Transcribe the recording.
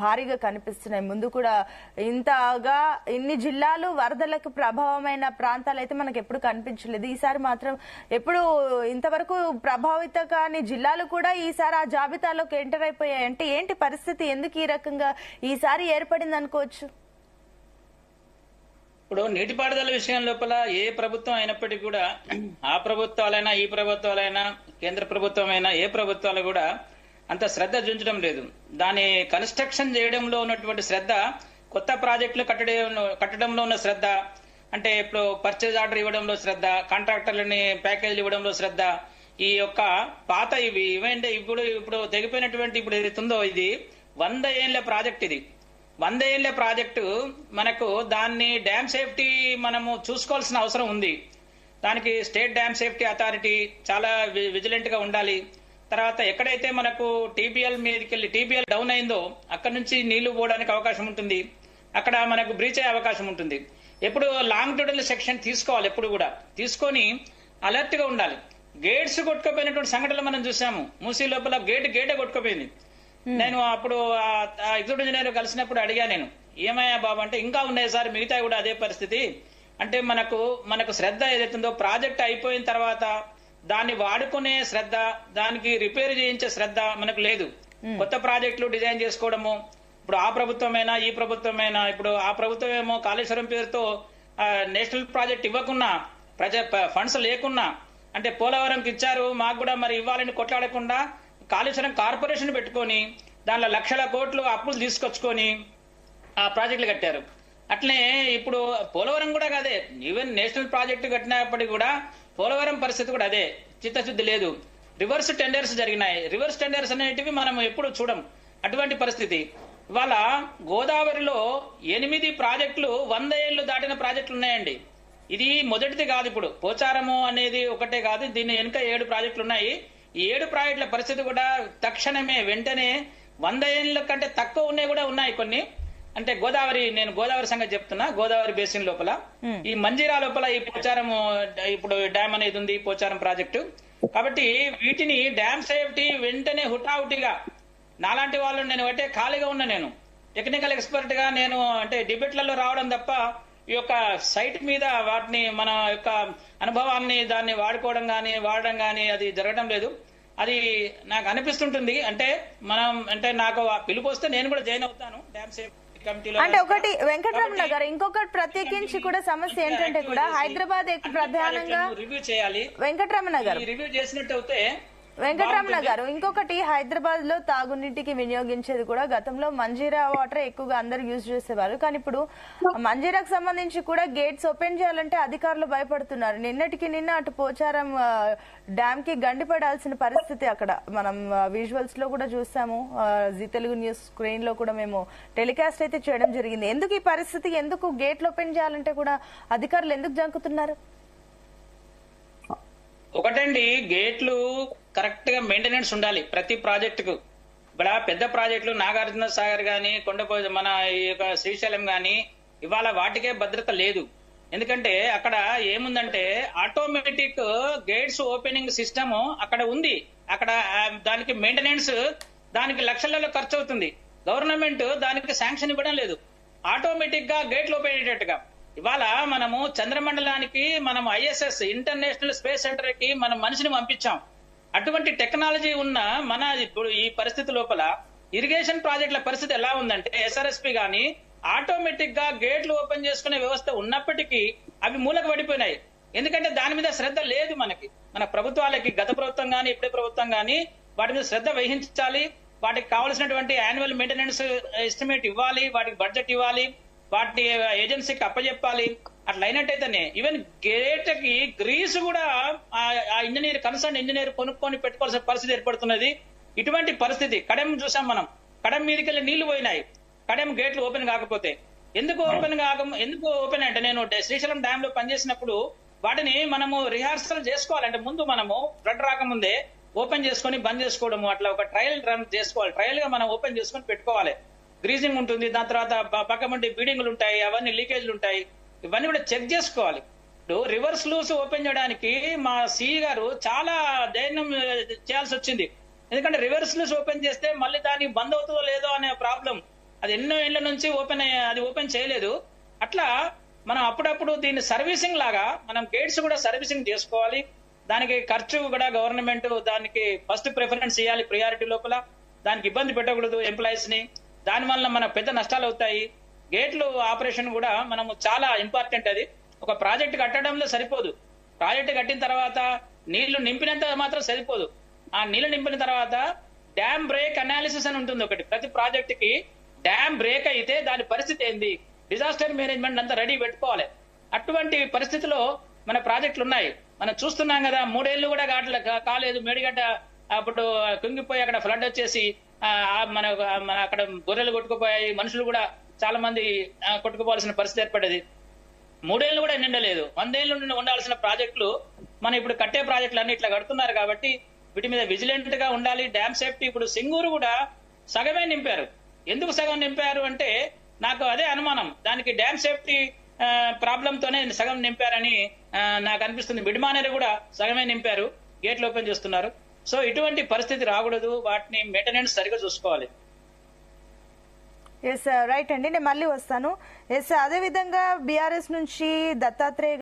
భారీగా కనిపిస్తున్నాయి. ముందు కూడా ఇంతగా ఇన్ని జిల్లాలు వరదలకు ప్రభావమైన ప్రాంతాలు అయితే మనకు ఎప్పుడు కనిపించలేదు. ఈసారి మాత్రం ఎప్పుడు ఇంతవరకు ప్రభావిత కాని జిల్లాలు కూడా ఈసారి ఆ జాబితాలోకి ఎంటర్ అయిపోయాయి. అంటే ఏంటి పరిస్థితి, ఎందుకు ఈ రకంగా ఈసారి ఏర్పడింది అనుకోవచ్చు? ఇప్పుడు నీటిపారుదల విషయం లోపల ఏ ప్రభుత్వం అయినప్పటికీ కూడా ఆ ప్రభుత్వాలైనా ఈ ప్రభుత్వాలైనా కేంద్ర ప్రభుత్వమైనా ఏ ప్రభుత్వాలు కూడా అంత శ్రద్ధ చూపించడం లేదు. దాని కన్స్ట్రక్షన్ చేయడంలో ఉన్నటువంటి శ్రద్ధ, కొత్త ప్రాజెక్టులు కట్టడంలో ఉన్న శ్రద్ధ, అంటే ఇప్పుడు పర్చేజ్ ఆర్డర్ ఇవ్వడంలో శ్రద్ధ, కాంట్రాక్టర్లని ప్యాకేజీలు ఇవ్వడంలో శ్రద్ధ, ఈ యొక్క పాత ఇవేంటే ఇప్పుడు తెగిపోయినటువంటి ఇప్పుడు ఏదైతుందో ఇది 100 ఏళ్ల ప్రాజెక్ట్. ఇది 100 ఏళ్ల ప్రాజెక్టు. మనకు దాన్ని డ్యామ్ సేఫ్టీ మనము చూసుకోవాల్సిన అవసరం ఉంది. దానికి స్టేట్ డ్యామ్ సేఫ్టీ అథారిటీ చాలా విజిలెంట్ గా ఉండాలి. తర్వాత ఎక్కడైతే మనకు టీబీఎల్ మీదకి వెళ్ళి టీబీఎల్ డౌన్ అయిందో అక్కడ నుంచి నీళ్లు పోవడానికి అవకాశం ఉంటుంది, అక్కడ మనకు బ్రీచ్ అయ్యే అవకాశం ఉంటుంది. ఎప్పుడు లాంగ్ టోటల్ సెక్షన్ తీసుకోవాలి, ఎప్పుడు కూడా తీసుకొని అలర్ట్ గా ఉండాలి. గేట్స్ కొట్టుకుపోయినటువంటి సంఘటనలు మనం చూసాము. మూసీ లోపల గేటే కొట్టుకుపోయింది. నేను అప్పుడు ఎగ్జిక్యూటివ్ ఇంజనీర్ కలిసినప్పుడు అడిగా, నేను ఏమయ్యా బాబు అంటే, ఇంకా ఉన్నాయి సార్ మిగతా కూడా అదే పరిస్థితి. అంటే మనకు శ్రద్ధ ఏదైతుందో ప్రాజెక్ట్ అయిపోయిన తర్వాత దాన్ని వాడుకునే శ్రద్ధ, దానికి రిపేర్ చేయించే శ్రద్ధ మనకు లేదు. కొత్త ప్రాజెక్టులు డిజైన్ చేసుకోవడము, ఇప్పుడు ఆ ప్రభుత్వమైనా ఈ ప్రభుత్వమైనా, ఇప్పుడు ఆ ప్రభుత్వం ఏమో కాళేశ్వరం పేరుతో నేషనల్ ప్రాజెక్ట్ ఇవ్వకున్నా, ఫండ్స్ లేకున్నా, అంటే పోలవరంకి ఇచ్చారు మాకు కూడా మరి ఇవ్వాలని కొట్లాడకుండా కాళేశ్వరం కార్పొరేషన్ పెట్టుకొని దానిలో లక్షల కోట్లు అప్పులు తీసుకొచ్చుకొని ఆ ప్రాజెక్టులు కట్టారు. అట్లనే ఇప్పుడు పోలవరం కూడా అదే, ఈవెన్ నేషనల్ ప్రాజెక్టు కట్టినప్పటికీ కూడా పోలవరం పరిస్థితి కూడా అదే, చిత్తశుద్ధి లేదు. రివర్స్ టెండర్స్ జరిగినాయి. రివర్స్ టెండర్స్ అనేటివి మనం ఎప్పుడు చూడం. అటువంటి పరిస్థితి. ఇవాళ గోదావరిలో 8 ప్రాజెక్టులు 100 ఏళ్లు దాటిన ప్రాజెక్టులు ఉన్నాయండి. ఇది మొదటిది కాదు. ఇప్పుడు పోచారము అనేది ఒకటే కాదు, దీని వెనుక 7 ప్రాజెక్టులు ఉన్నాయి. ఈ 7 ప్రాజెక్టుల పరిస్థితి కూడా తక్షణమే వెంటనే 100 ఏళ్ల కంటే తక్కువ ఉన్నాయి కూడా ఉన్నాయి కొన్ని. అంటే నేను గోదావరి సంగతి చెప్తున్నా. గోదావరి బేసిన్ లోపల ఈ మంజీరా లోపల ఈ పోచారం ఇప్పుడు డ్యామ్ అనేది ఉంది, పోచారం ప్రాజెక్టు. కాబట్టి వీటిని డ్యామ్ సేఫ్టీ వెంటనే హుటాహుటిగా, నాలాంటి వాళ్ళు నేను అంటే ఖాళీగా ఉన్నా, నేను టెక్నికల్ ఎక్స్పర్ట్ గా నేను అంటే డిబేట్లలో రావడం తప్ప ఈ యొక్క సైట్ మీద వాటిని మన యొక్క అనుభవాన్ని దాన్ని వాడడం గానీ అది జరగడం లేదు. అది నాకు అనిపిస్తుంటుంది. అంటే నాకు పిలుపు వస్తే నేను కూడా జాయిన్ అవుతాను డ్యామ్ సేఫ్టీ. అంటే ఒకటి వెంకటరమణ గారు, ఇంకొకటి ప్రత్యేకించి కూడా సమస్య ఏంటంటే కూడా హైదరాబాద్ ప్రధానంగా రివ్యూ చేయాలి. వెంకటరమణ గారు రివ్యూ చేసినట్టు అయితే వెంకటరమణ గారు, ఇంకొకటి హైదరాబాద్ లో తాగునీటికి వినియోగించేది కూడా గతంలో మంజీరా వాటర్ ఎక్కువగా అందరు యూజ్ చేసేవారు. కానీ ఇప్పుడు మంజీరాకు సంబంధించి కూడా గేట్స్ ఓపెన్ చేయాలంటే అధికారులు భయపడుతున్నారు. నిన్న అటు పోచారం డ్యామ్ కి గండిపడాల్సిన పరిస్థితి అక్కడ మనం విజువల్స్ లో కూడా చూసాము. జీ తెలుగు న్యూస్ స్క్రీన్ లో కూడా మేము టెలికాస్ట్ అయితే చేయడం జరిగింది. ఎందుకు ఈ పరిస్థితి, ఎందుకు గేట్లు ఓపెన్ చేయాలంటే కూడా అధికారులు ఎందుకు జంకుతున్నారు? ఒకటండి, గేట్లు కరెక్ట్ గా మెయింటెనెన్స్ ఉండాలి ప్రతి ప్రాజెక్టుకు. ఇక్కడ పెద్ద ప్రాజెక్టులు నాగార్జున సాగర్ గాని, మన ఈ యొక్క శ్రీశైలం గాని, ఇవాళ వాటికే భద్రత లేదు. ఎందుకంటే అక్కడ ఏముందంటే ఆటోమేటిక్ గేట్స్ ఓపెనింగ్ సిస్టమ్ అక్కడ ఉంది. అక్కడ దానికి మెయింటెనెన్స్ దానికి లక్షలలో ఖర్చు అవుతుంది. గవర్నమెంట్ దానికి శాంక్షన్ ఇవ్వడం లేదు. ఆటోమేటిక్ గా గేట్లు ఓపెన్ అయ్యేటట్టుగా ఇవాళ మనము చంద్రమండలానికి మనం ISS ఇంటర్నేషనల్ స్పేస్ సెంటర్ కి మనం మనిషిని పంపించాం. అటువంటి టెక్నాలజీ ఉన్న మన ఇప్పుడు ఈ పరిస్థితి లోపల ఇరిగేషన్ ప్రాజెక్టుల పరిస్థితి ఎలా ఉందంటే SRSP గాని ఆటోమేటిక్ గా గేట్లు ఓపెన్ చేసుకునే వ్యవస్థ ఉన్నప్పటికీ అవి మూలకు పడిపోయినాయి. ఎందుకంటే దాని మీద శ్రద్ధ లేదు మన ప్రభుత్వాలకి. గత ప్రభుత్వం గాని ఇప్పుడే ప్రభుత్వం గాని వాటి మీద శ్రద్ధ వహించాలి. వాటికి కావాల్సినటువంటి యాన్యువల్ మెయింటెనెన్స్ ఎస్టిమేట్ ఇవ్వాలి, వాటికి బడ్జెట్ ఇవ్వాలి, వాటిని ఏజెన్సీకి అప్పచెప్పాలి. అట్లా అయినట్టయితేనే ఈవెన్ గేట్ కి గ్రీస్ కూడా ఆ కన్సర్న్ ఇంజనీర్ కొనుక్కొని పెట్టుకోవాల్సిన పరిస్థితి ఏర్పడుతున్నది. ఇటువంటి పరిస్థితి కడెం చూసాం మనం. కడెం మీదకెళ్ళి నీళ్లు పోయినాయి. కడెం గేట్లు ఓపెన్ కాకపోతే ఎందుకు ఓపెన్ అంటే, నేను శ్రీశైలం డ్యామ్ లో పనిచేసినప్పుడు వాటిని మనము రిహార్సల్ చేసుకోవాలంటే ముందు మనము ఫ్లడ్ రాకముందే ఓపెన్ చేసుకొని బంద్ చేసుకోవడము, అట్లా ఒక ట్రయల్ రన్ చేసుకోవాలి. ట్రయల్ గా మనం ఓపెన్ చేసుకొని పెట్టుకోవాలి. గ్రీజింగ్ ఉంటుంది, దాని తర్వాత పక్క నుండి బీడింగ్లు ఉంటాయి, అవన్నీ లీకేజ్లు ఉంటాయి, ఇవన్నీ కూడా చెక్ చేసుకోవాలి. ఇప్పుడు రివర్స్ లూస్ ఓపెన్ చేయడానికి మా సిఈ గారు చాలా ధైర్యం చేయాల్సి వచ్చింది. ఎందుకంటే రివర్స్ లూస్ ఓపెన్ చేస్తే మళ్ళీ దానికి బంద్ అవుతుందో లేదో అనే ప్రాబ్లం. అది ఎన్నో ఏళ్ల నుంచి ఓపెన్ చేయలేదు. అట్లా మనం అప్పుడప్పుడు దీన్ని సర్వీసింగ్ లాగా మనం గేట్స్ కూడా సర్వీసింగ్ చేసుకోవాలి. దానికి ఖర్చు కూడా గవర్నమెంట్ దానికి ఫస్ట్ ప్రిఫరెన్స్ ఇవ్వాలి, ప్రియారిటీ లోపల. దానికి ఇబ్బంది పెట్టకూడదు ఎంప్లాయీస్ ని. దాని వల్ల మన పెద్ద నష్టాలు అవుతాయి. గేట్లు ఆపరేషన్ కూడా మనము చాలా ఇంపార్టెంట్. అది ఒక ప్రాజెక్ట్ కట్టడంలో సరిపోదు. ప్రాజెక్ట్ కట్టిన తర్వాత నీళ్లు నింపినంత మాత్రం సరిపోదు. ఆ నీళ్లు నింపిన తర్వాత డ్యామ్ బ్రేక్ అనాలిసిస్ అని ఉంటుంది ఒకటి. ప్రతి ప్రాజెక్ట్ కి డ్యామ్ బ్రేక్ అయితే దాని పరిస్థితి ఏంది, డిజాస్టర్ మేనేజ్మెంట్ అంతా రెడీ పెట్టుకోవాలి. అటువంటి పరిస్థితిలో మన ప్రాజెక్టులు ఉన్నాయి. మనం చూస్తున్నాం కదా, 3 ఏళ్లు కూడా కాలేదు. మేడిగడ్డ అప్పుడు కుంగిపోయి అక్కడ ఫ్లడ్ వచ్చేసి మన అక్కడ గొర్రెలు కొట్టుకుపోయాయి, మనుషులు కూడా చాలా మంది కొట్టుకుపోవాల్సిన పరిస్థితి ఏర్పడేది. 3 ఏళ్లు కూడా నిండలేదు. 100 ఏళ్ల నుండి ఉండాల్సిన ప్రాజెక్టులు మనం ఇప్పుడు కట్టే ప్రాజెక్టులు అన్ని ఇట్లా కడుతున్నారు. కాబట్టి వీటి మీద విజిలెంట్ గా ఉండాలి. డ్యామ్ సేఫ్టీ ఇప్పుడు సింగూరు కూడా సగమే నింపారు. ఎందుకు సగం నింపారు అంటే నాకు అదే అనుమానం. దానికి డ్యామ్ సేఫ్టీ ప్రాబ్లం తోనే సగం నింపారని నాకు అనిపిస్తుంది. మిడ్మానేరు కూడా సగమే నింపారు, గేట్లు ఓపెన్ చేస్తున్నారు. సో ఇటువంటి పరిస్థితి రాకూడదు. వాటిని మెయింటెనెన్స్ సరిగా చూసుకోవాలి. ఎస్ రైట్ అండి, నేను మళ్ళీ వస్తాను. ఎస్ అదే విధంగా బీఆర్ఎస్ నుంచి దత్తాత్రేయ